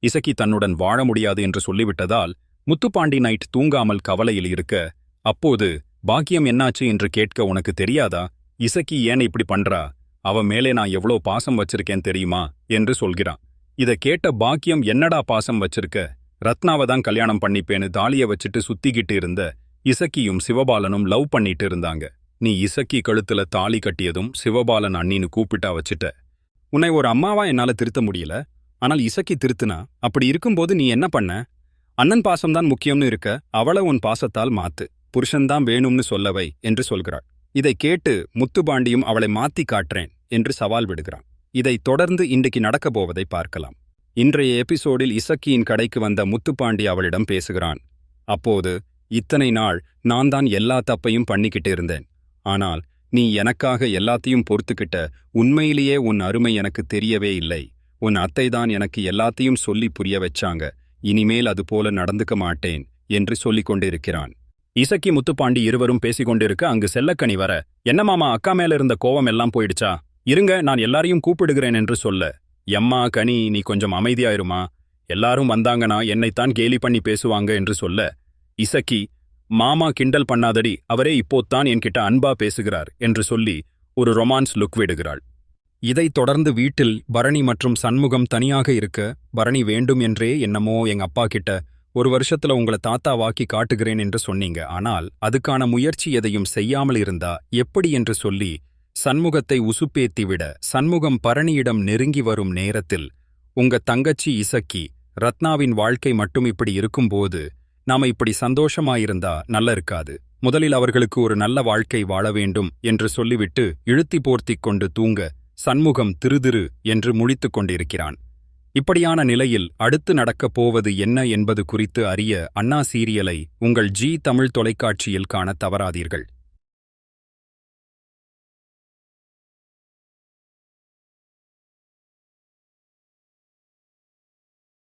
இசக்கி தன்னுடன் வாழ முடியாது என்று சொல்லிவிட்டதால் முத்துப்பாண்டி நைட் தூங்காமல் கவலையில் இருக்க, அப்போது பாக்கியம் என்னாச்சு என்று கேட்க உனக்கு தெரியாதா? இசக்கி ஏன் இப்படி பண்றா? அவ மேலே நான் எவ்வளோ பாசம் வச்சிருக்கேன் தெரியுமா என்று சொல்கிறான். இத கேட்ட பாக்கியம் என்னடா பாசம் வச்சிருக்க? ரத்னாவை தான் கல்யாணம் பண்ணிப்பேன்னு தாலிய வச்சுட்டு சுத்திக்கிட்டு இருந்த இசக்கியும் சிவபாலனும் லவ் பண்ணிட்டு இருந்தாங்க. நீ இசக்கி கழுத்துல தாலி கட்டியதும் சிவபாலன் அண்ணின்னு கூப்பிட்டா வச்சுட்ட. உன்னை ஒரு அம்மாவா என்னால திருத்த முடியல. ஆனால் இசக்கி திருத்துனா. அப்படி இருக்கும்போது நீ என்ன பண்ண? அண்ணன் பாசம்தான் முக்கியம்னு இருக்க, அவளை உன் பாசத்தால் மாத்து. புருஷன்தான் வேணும்னு சொல்லவை என்று சொல்கிறாள். இதை கேட்டு முத்துப்பாண்டியும் அவளை மாத்தி காட்டுறேன் என்று சவால் விடுகிறான். இதை தொடர்ந்து இன்றைக்கு நடக்கப் போவதை பார்க்கலாம். இன்றைய எபிசோடில் இசக்கியின் கடைக்கு வந்த முத்துப்பாண்டி அவளிடம் பேசுகிறான். அப்போது, இத்தனை நாள் நான் தான் எல்லா தப்பையும் பண்ணிக்கிட்டு இருந்தேன். ஆனால் நீ எனக்காக எல்லாத்தையும் பொறுத்துக்கிட்ட. உண்மையிலேயே உன் அருமை எனக்கு தெரியவே இல்லை. உன் அத்தை தான் எனக்கு எல்லாத்தையும் சொல்லி புரிய வச்சாங்க. இனிமேல் அதுபோல நடந்துக்க மாட்டேன் என்று சொல்லிக் கொண்டிருக்கிறான். இசக்கி முத்துப்பாண்டி இருவரும் பேசிக்கொண்டிருக்க அங்கு செல்லக்கனி வர, என்ன மாமா, அக்கா மேல இருந்த கோவம் எல்லாம் போயிடுச்சா? இருங்க, நான் எல்லாரையும் கூப்பிடுகிறேன் என்று சொல்ல, எம்மா கனி, நீ கொஞ்சம் அமைதியாயிருமா? எல்லாரும் வந்தாங்கன்னா என்னைத்தான் கேலி பண்ணி பேசுவாங்க என்று சொல்ல, இசக்கி, மாமா கிண்டல் பண்ணாதடி, அவரே இப்போத்தான் என்கிட்ட அன்பா பேசுகிறார் என்று சொல்லி ஒரு ரொமான்ஸ் லுக் விடுகிறாள். இதைத் தொடர்ந்து வீட்டில் பரணி மற்றும் சண்முகம் தனியாக இருக்க, பரணி வேண்டும் என்றே என்னமோ எங்க அப்பா கிட்ட 1 வருஷத்துல உங்களை தாத்தாவாக்கி காட்டுகிறேன் என்று சொன்னீங்க. ஆனால் அதுக்கான முயற்சி எதையும் செய்யாமல் இருந்தா எப்படி என்று சொல்லி சண்முகத்தை உசுப்பேத்திவிட, சண்முகம் பரணியிடம் நெருங்கி வரும் நேரத்தில், உங்க தங்கச்சி இசக்கி, ரத்னாவின் வாழ்க்கை மட்டும் இப்படி இருக்கும்போது நாம இப்படி சந்தோஷமாயிருந்தா நல்ல இருக்காது. முதலில் அவர்களுக்கு ஒரு நல்ல வாழ்க்கை வாழ வேண்டும் என்று சொல்லிவிட்டு இழுத்தி போர்த்திக் கொண்டு தூங்க சண்முகம் திருதிரு என்று முழித்துக் கொண்டிருக்கிறான். இப்படியான நிலையில் அடுத்து நடக்கப் போவது என்ன என்பது குறித்து அறிய அண்ணா சீரியலை உங்கள் ஜி தமிழ் தொலைக்காட்சியில் காணத் தவறாதீர்கள்.